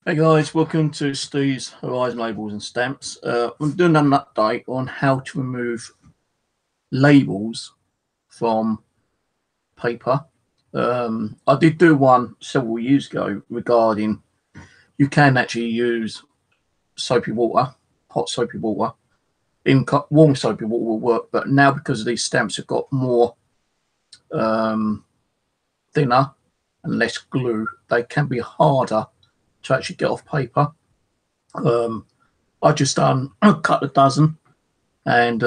Hey guys, welcome to Steve's Horizon Labels and Stamps. I'm doing an update on how to remove labels from paper. I did do one several years ago regarding you can actually use soapy water, hot soapy water. In warm soapy water will work, but now because these stamps have got more thinner and less glue, they can be harder to actually get off paper. I just done a couple of dozen, and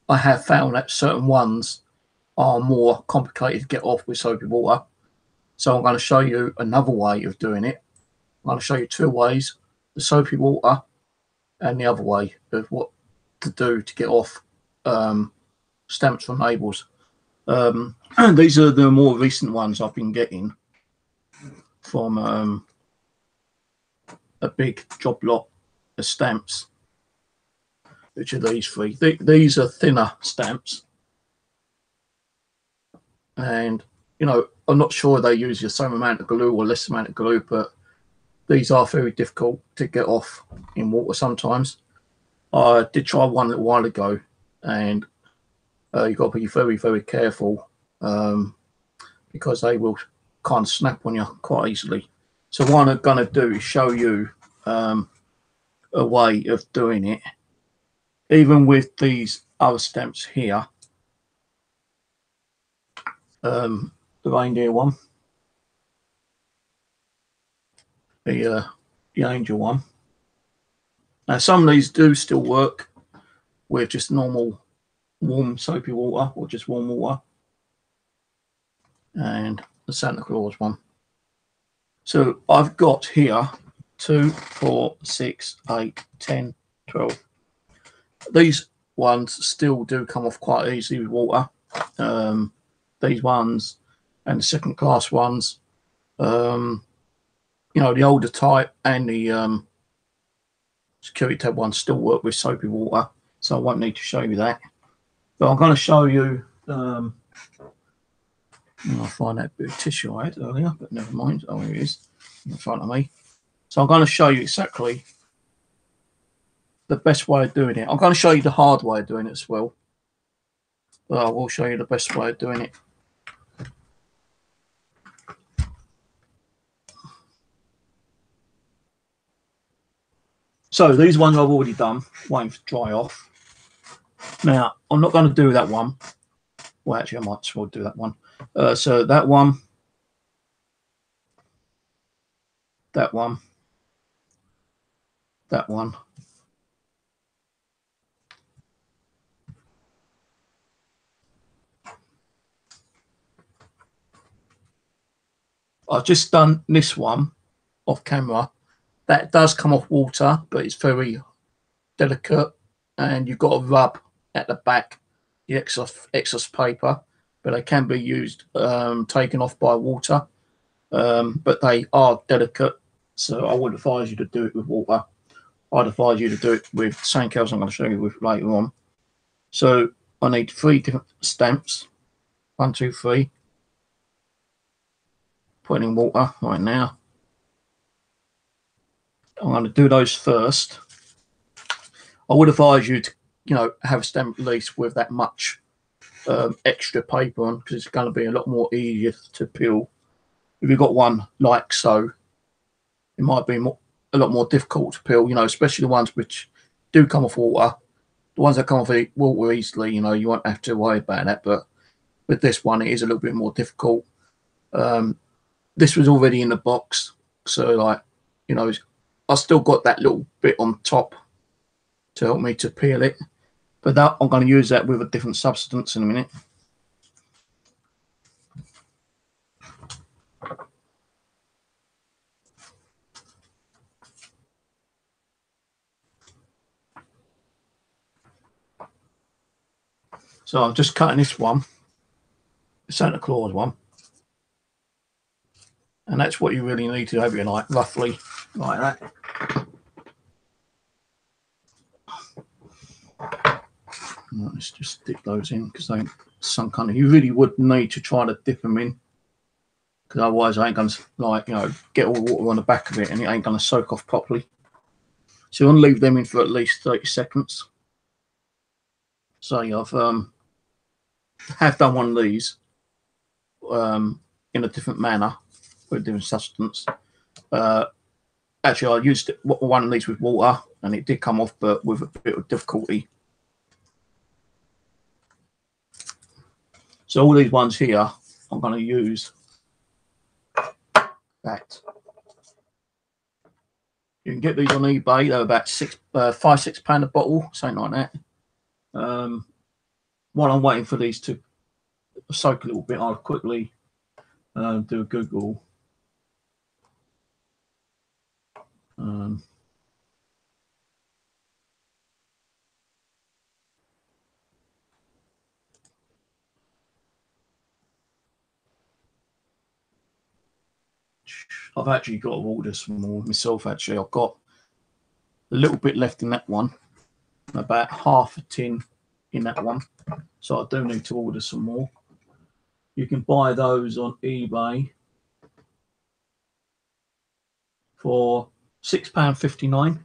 I have found that certain ones are more complicated to get off with soapy water. So I'm going to show you another way of doing it. I'm going to show you two ways: the soapy water and the other way of what to do to get off stamps from labels. These are the more recent ones I've been getting from a big job lot of stamps, which are these three. These are thinner stamps, and I'm not sure they use the same amount of glue or less amount of glue, but these are very difficult to get off in water sometimes. I did try one a little while ago, and you've got to be very, very careful because they will kind of snap on you quite easily. So what I'm going to do is show you a way of doing it, even with these other stamps here. The reindeer one, the angel one. Now some of these do still work with just normal warm soapy water or just warm water, and the Santa Claus one. So I've got here 2, 4, 6, 8, 10, 12. These ones still do come off quite easily with water. These ones and the second class ones, the older type and the security tab ones still work with soapy water, so I won't need to show you that. But I'm going to show you. I'll find that bit of tissue I had earlier, but never mind. Oh, here it is in front of me. So I'm going to show you exactly the best way of doing it. I'm going to show you the hard way of doing it as well, but I will show you the best way of doing it. So these ones I've already done, waiting to dry off. Now I'm not going to do that one. Well, actually, I might as well do that one. So that one, that one, that one. I've just done this one off camera. That does come off water, but it's very delicate, and you've got to rub at the back the excess paper, but they can be used taken off by water, but they are delicate, so I would advise you to do it with water. I'd advise you to do it with something else I'm going to show you with later on. So I need 3 different stamps. 1, 2, 3. Put in water right now. I'm going to do those first. I would advise you to, have a stamp at least with that much extra paper on, because it's going to be a lot more easier to peel. If you've got one like so, it might be a lot more difficult to peel, especially the ones which do come off water. The ones that come off water easily, you won't have to worry about that, but with this one, it is a little bit more difficult. This was already in the box, so I still got that little bit on top to help me to peel it, but that I'm going to use that with a different substance in a minute. So I'm just cutting this one, the Santa Claus one, and that's what you really need to have it like, roughly like that. Let's just dip those in, because they sunk under. You really would need to try to dip them in, because otherwise I ain't going to, like, you know, get all the water on the back of it and it ain't going to soak off properly. So you want to leave them in for at least 30 seconds. So I've have done one of these in a different manner with a different substance. Actually, I used one of these with water and it did come off, but with a bit of difficulty. So all these ones here, I'm going to use that. You can get these on eBay. They're about £5–6 a bottle, something like that. While I'm waiting for these to soak a little bit, I'll quickly do a Google. I've actually got to order some more myself. Actually, I've got a little bit left in that one, about half a tin in that one, so I do need to order some more. You can buy those on eBay for £6.59.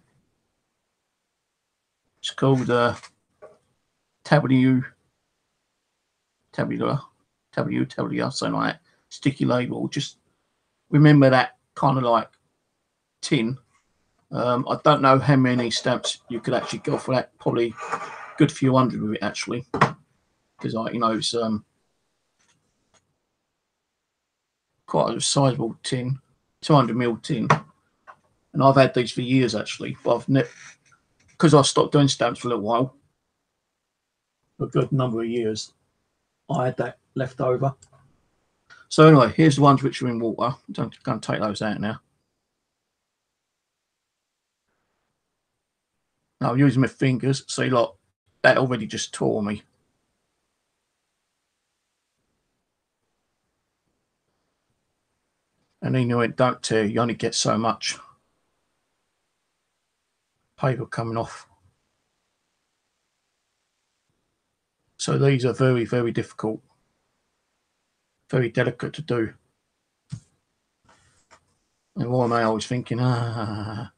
It's called Tableau, something like that. Sticky label. Just remember that kind of like tin. I don't know how many stamps you could actually go for that. Probably a good few hundred with it actually, because it's quite a sizable tin, 200ml tin, and I've had these for years actually. But I've never, because I stopped doing stamps for a little while, a good number of years, I had that left over. So anyway, here's the ones which are in water. I'm going to take those out now. Now I'm using my fingers. See, look, that already just tore me. And then it don't tear. You only get so much paper coming off. So these are very, very difficult, very delicate to do. And why am I always thinking, No,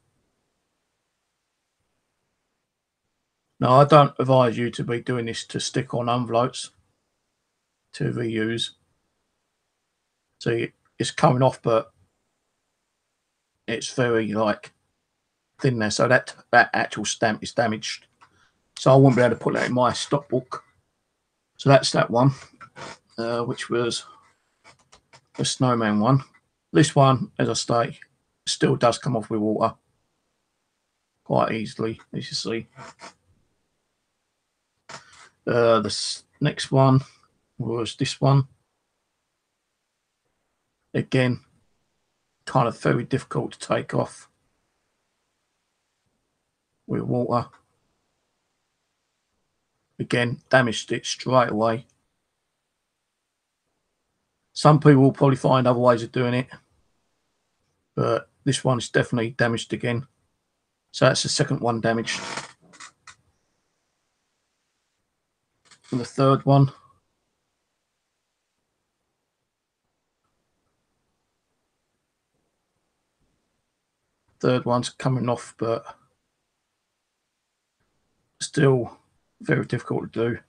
I don't advise you to be doing this to stick on envelopes to reuse. See, it's coming off, but it's very like thin there, so that actual stamp is damaged. So I won't be able to put that in my stock book. So that's that one, which was the snowman one. This one, as I say, still does come off with water quite easily, as you see. The next one was this one. Again, kind of very difficult to take off with water. Again, damaged it straight away. Some people will probably find other ways of doing it, but this one is definitely damaged again. So that's the second one damaged. And the third one. Third one's coming off, but still very difficult to do.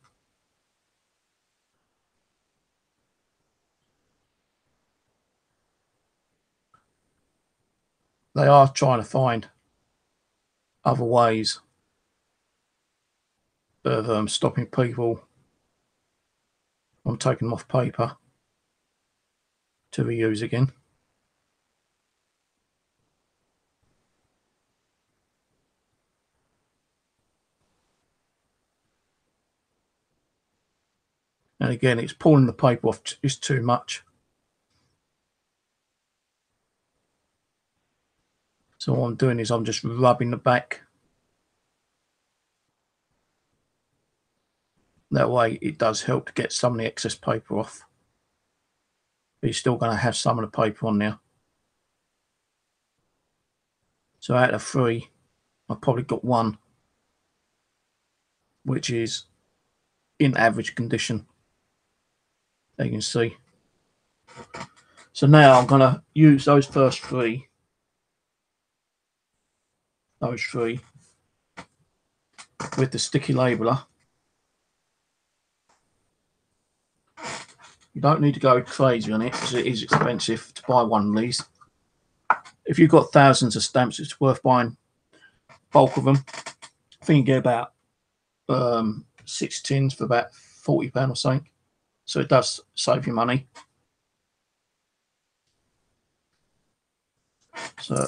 They are trying to find other ways of stopping people from taking them off paper to reuse again. And again, it's pulling the paper off just too much. So what I'm doing is I'm just rubbing the back. That way it does help to get some of the excess paper off. But you're still going to have some of the paper on there. So out of 3, I've probably got 1 which is in average condition. There you can see. So now I'm going to use those first three. Those three with the sticky labeler. You don't need to go crazy on it because it is expensive to buy one of these. If you've got thousands of stamps, it's worth buying bulk of them. I think you get about 6 tins for about £40 or something. So it does save you money. So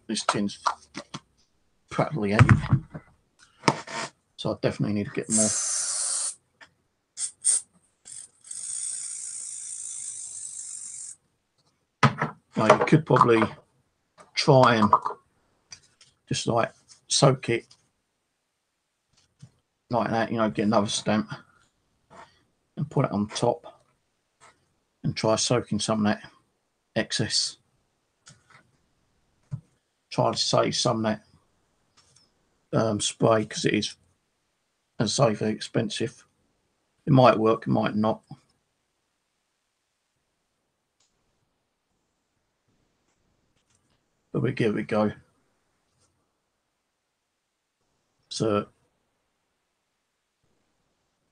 this tin's practically empty. So I definitely need to get more. Now you could probably try and just like soak it like that, you know, get another stamp and put it on top and try soaking some of that excess. Try to save some of that spray because it is, as I say, very expensive. It might work, it might not. But we give it a go. So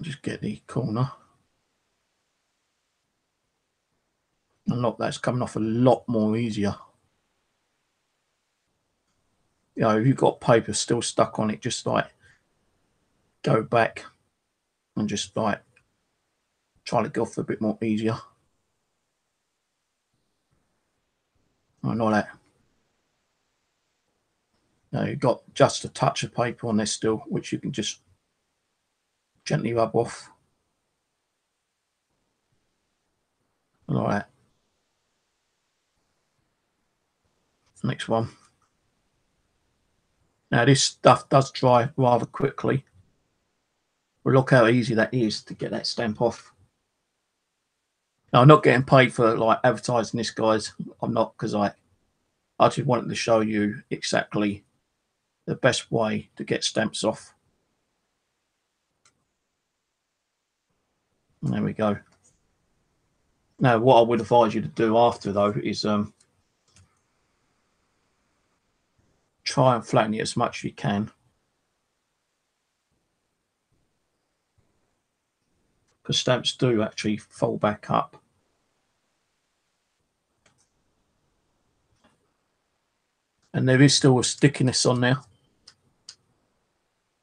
just get the corner. And look, that's coming off a lot more easier. You know, if you've got paper still stuck on it, just like go back and just like try to get off a bit more easier. I know that. Now you've got just a touch of paper on this still, which you can just gently rub off. Like that. Next one. Now this stuff does dry rather quickly. But look how easy that is to get that stamp off. Now I'm not getting paid for like advertising this, guys. I'm not, because I just wanted to show you exactly the best way to get stamps off. And there we go. Now what I would advise you to do after though is try and flatten it as much as you can. Because stamps do actually fold back up. And there is still a stickiness on there.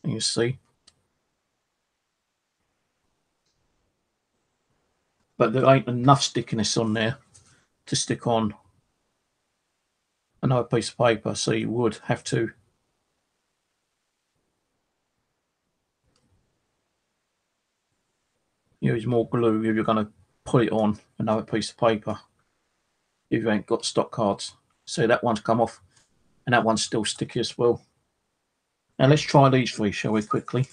You see. But there ain't enough stickiness on there to stick on another piece of paper, so you would have to use more glue if you're going to put it on another piece of paper if you ain't got stock cards. So that one's come off and that one's still sticky as well. Now let's try these three, shall we, quickly.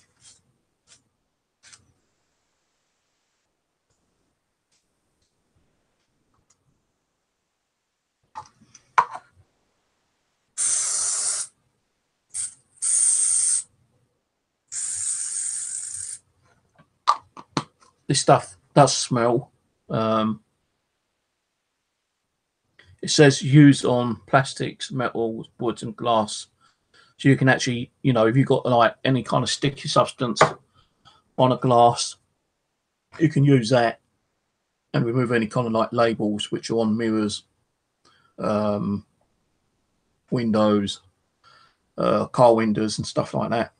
This stuff does smell. It says use on plastics, metals, woods and glass. So you can actually, you know, if you've got like any kind of sticky substance on a glass, you can use that and remove any kind of like labels which are on mirrors, windows, car windows and stuff like that.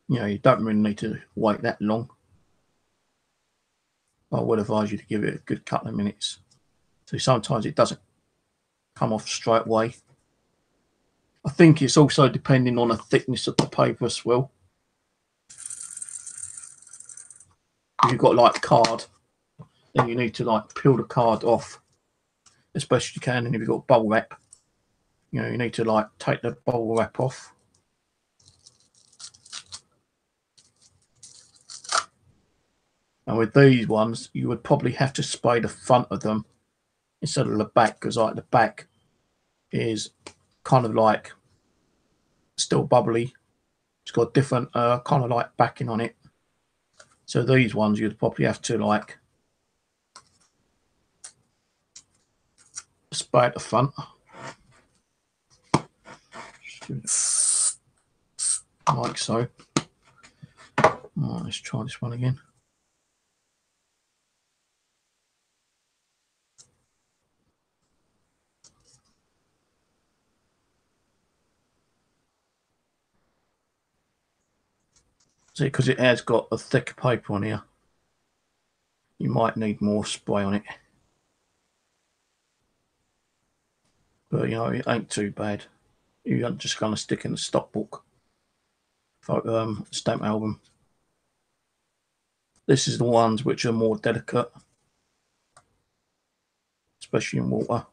You know, you don't really need to wait that long. I would advise you to give it a good couple of minutes. So sometimes it doesn't come off straight away. I think it's also depending on the thickness of the paper as well. If you've got like card, then you need to like peel the card off as best you can. And if you've got bubble wrap, you know, you need to like take the bubble wrap off. And with these ones, you would probably have to spray the front of them instead of the back, because like the back is kind of like still bubbly. It's got different kind of like backing on it. So these ones you'd probably have to like spray at the front. Like so. Right, let's try this one again. See, because it has got a thick paper on here, you might need more spray on it. But you know, it ain't too bad. You're just going to stick in the stock book for stamp album. This is the ones which are more delicate, especially in water.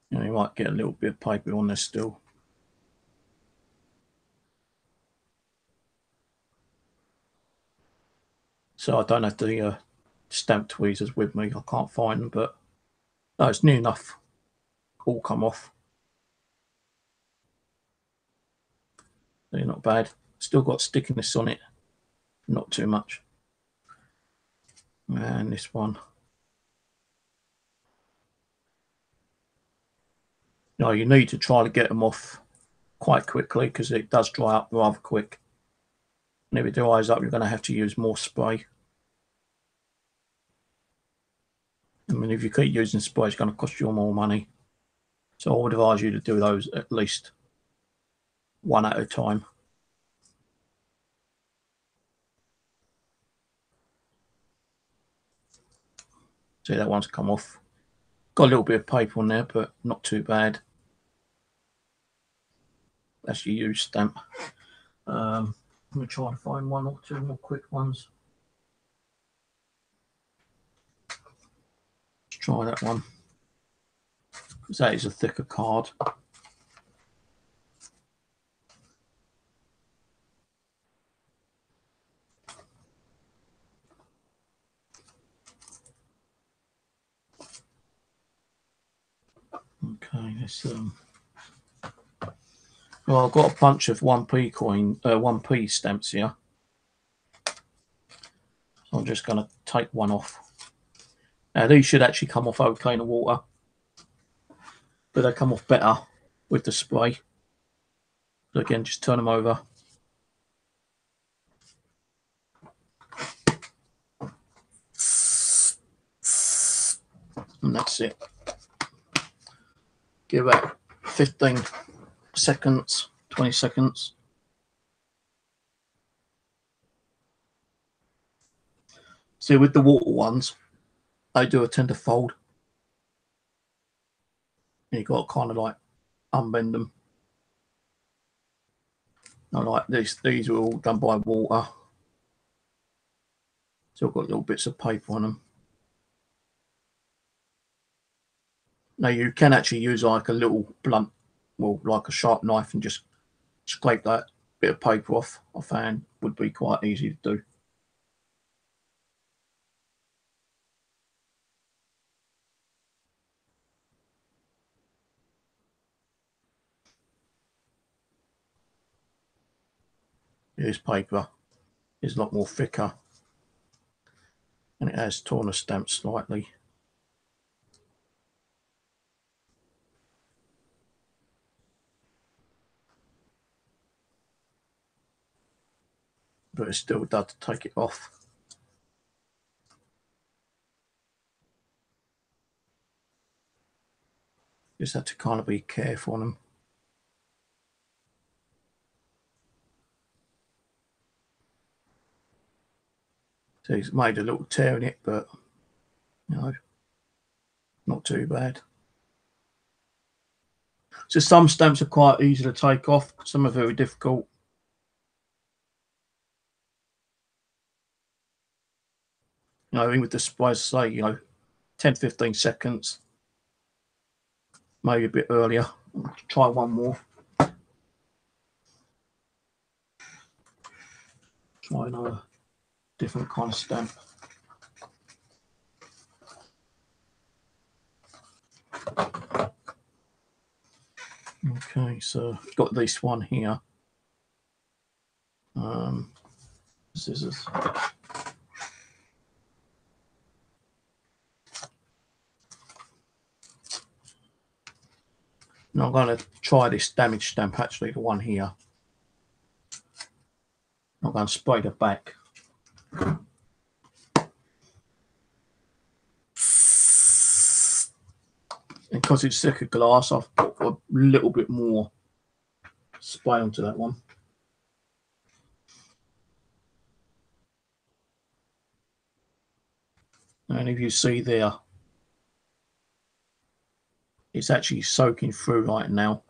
You know, you might get a little bit of paper on this still. So I don't have the stamp tweezers with me. I can't find them, but no, it's near enough. All come off. They're not bad. Still got stickiness on it, not too much. And this one. No, you need to try to get them off quite quickly because it does dry up rather quick. And if it dries up, you're going to have to use more spray. I mean, if you keep using spray, it's going to cost you more money. So I would advise you to do those at least one at a time. See, that one's come off. Got a little bit of paper on there, but not too bad. That's your used stamp. I'm going to try to find one or two more quick ones. Let's try that one. Because that is a thicker card. Okay, let's well, I've got a bunch of 1p coin, 1p stamps here. So I'm just going to take one off. Now these should actually come off okay in the water, but they come off better with the spray. So again, just turn them over. And that's it. Give it 15 seconds, 20 seconds. See, with the water ones, they do tend to fold. And you've got to kind of like unbend them. Now, like these were all done by water. Still got little bits of paper on them. Now you can actually use like a little blunt, well, like a sharp knife, and just scrape that bit of paper off. I found would be quite easy to do. This paper is a lot more thicker, and it has torn the stamp slightly. But it still does take it off. Just have to kind of be careful on them. So he's made a little tear in it, but you know, not too bad. So some stamps are quite easy to take off, some are very difficult. You know, even with the sprays, say, you know, 10-15 seconds, maybe a bit earlier. Try one more. Try another different kind of stamp. Okay, so got this one here. Scissors. Now I'm going to try this damage stamp, actually, the one here. I'm going to spray the back. And because it's thicker glass, I've put a little bit more spray onto that one. And if you see there, it's actually soaking through right now.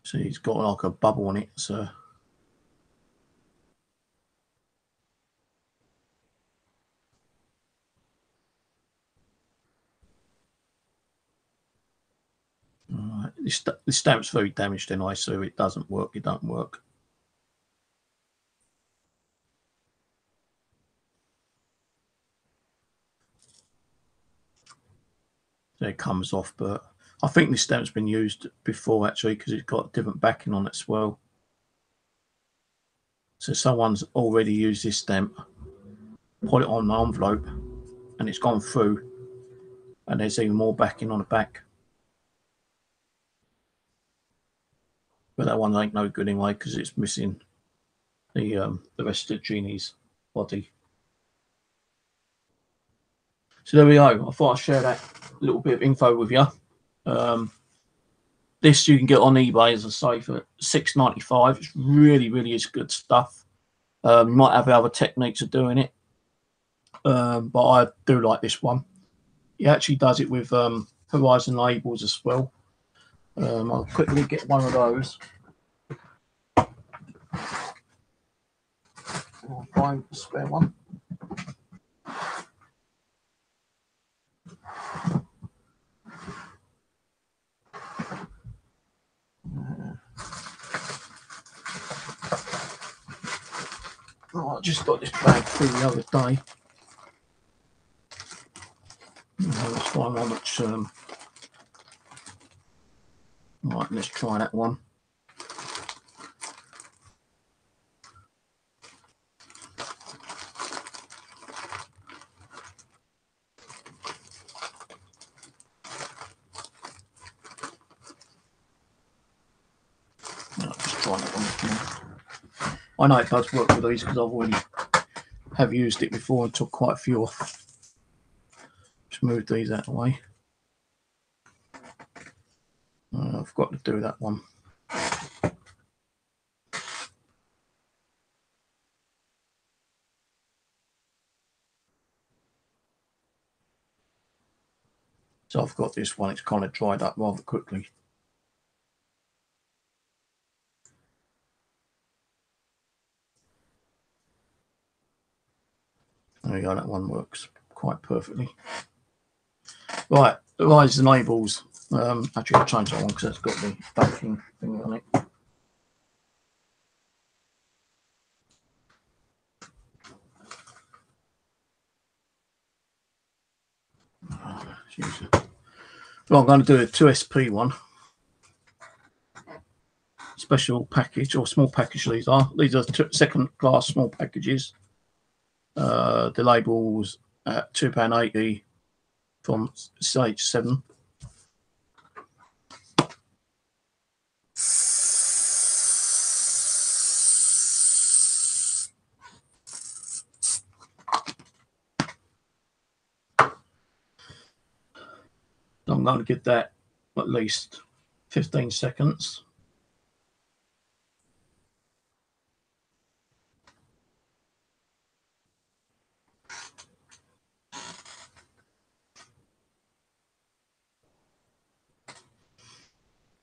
See, it's got like a bubble on it, so. Alright, this stamp's very damaged anyway, so it doesn't work, it don't work. So it comes off, but I think this stamp's been used before actually, because it's got different backing on it as well. So someone's already used this stamp, put it on the envelope, and it's gone through, and there's even more backing on the back. But that one ain't no good anyway, because it's missing the rest of Jeannie's body. So there we go. I thought I'd share that little bit of info with you. This you can get on eBay, as I say, for $6.95. It's really is good stuff. You might have other techniques of doing it, but I do like this one. He actually does it with Horizon labels as well. I'll quickly get one of those. I'll find a spare one. Oh, I just got this bag through the other day. Let's find one which. Right, let's try that one. Let's try that one. I know it does work with these because I've already have used it before and took quite a few off. Just move these out of the way. I've got to do that one. So I've got this one, it's kind of dried up rather quickly. There we go, that one works quite perfectly. Right, the rise and labels. Actually, I'll change that one because it's got the backing thing on it. Well, I'm going to do a 2SP one. Special package or small package these are. These are second class small packages. The labels at £2.80 from stage 7. I'm going to give that at least 15 seconds.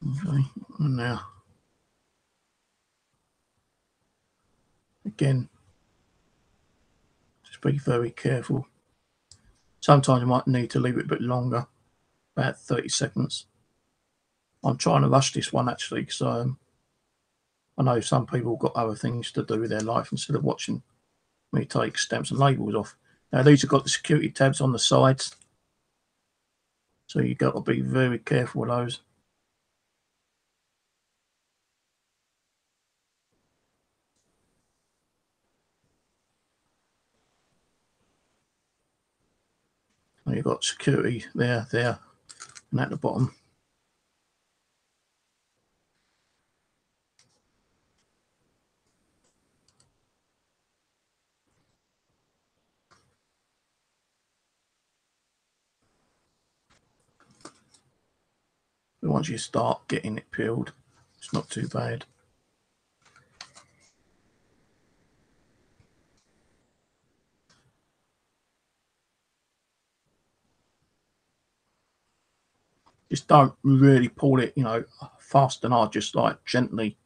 Okay, and now again, just be very careful. Sometimes you might need to leave it a bit longer, about 30 seconds. I'm trying to rush this one actually, because I know some people got other things to do with their life instead of watching me take stamps and labels off. Now these have got the security tabs on the sides, so you've got to be very careful with those. And you've got security there, and at the bottom. But once you start getting it peeled, it's not too bad. Just don't really pull it, you know, fast and hard. Just like gently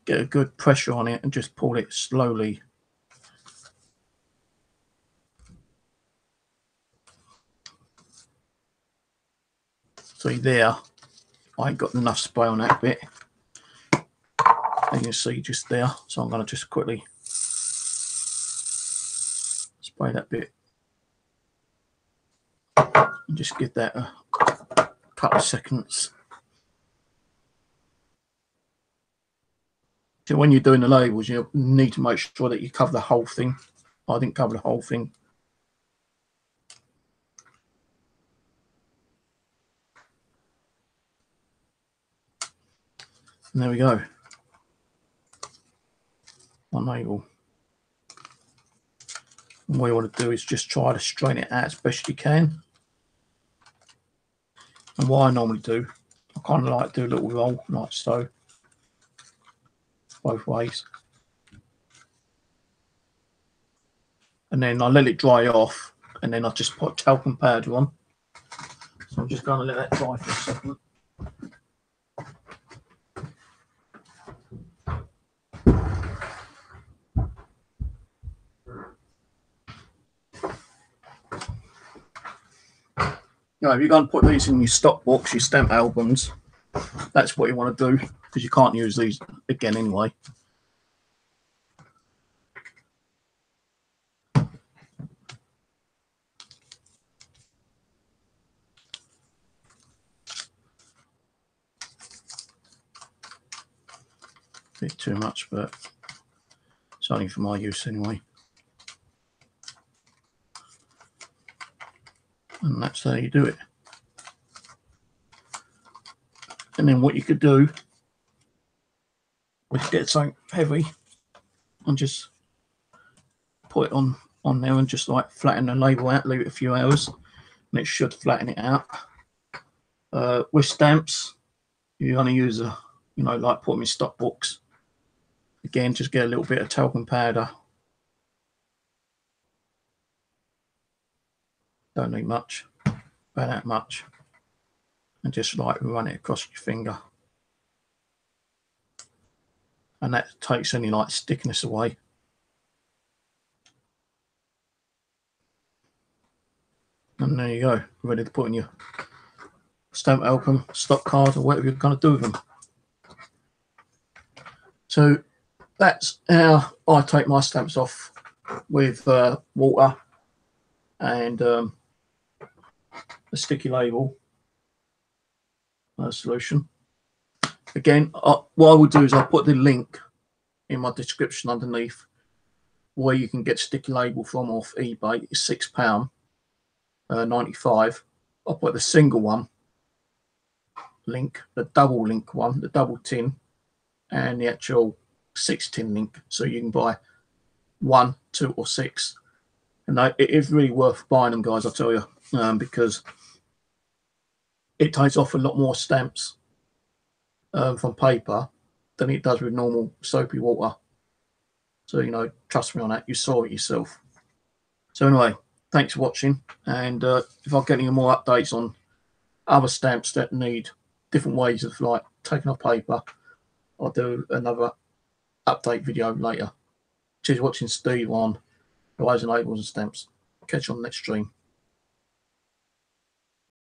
get a good pressure on it and just pull it slowly. See there, I ain't got enough spray on that bit. You can see just there, so I'm going to just quickly spray that bit and just give that a couple of seconds. So when you're doing the labels, you need to make sure that you cover the whole thing. I didn't cover the whole thing. And there we go. One label. And what you want to do is just try to straighten it out as best you can. And what I normally do, I kind of like to do a little roll like so, both ways. And then I let it dry off, and then I just put talcum powder on. So I'm just going to let that dry for a second. You know, if you're going to put these in your stock box, your stamp albums, that's what you want to do, because you can't use these again anyway. Bit too much, but it's only for my use anyway. And that's how you do it. And then what you could do is get something heavy and just put it on there and just like flatten the label out, leave it a few hours, and it should flatten it out. With stamps, you're going to use a, you know, like put them in stock books. Again, just get a little bit of talcum powder. Don't need much, about that much, and just like run it across your finger, and that takes any like stickiness away. And there you go, ready to put in your stamp album, stock card, or whatever you're going to do with them. So that's how I take my stamps off, with water and a sticky label solution. Again, what I will do is I'll put the link in my description underneath where you can get sticky label from off eBay. It's £6.95. I'll put the single one link, the double link one, the double tin, and the actual 6 tin link, so you can buy 1, 2, or 6. And it is really worth buying them, guys, I tell you, because it takes off a lot more stamps from paper than it does with normal soapy water. So, you know, trust me on that. You saw it yourself. So anyway, thanks for watching. And if I get any more updates on other stamps that need different ways of like taking off paper, I'll do another update video later. Cheers for watching, Steve on Horizon Labels and Stamps. Catch you on the next stream.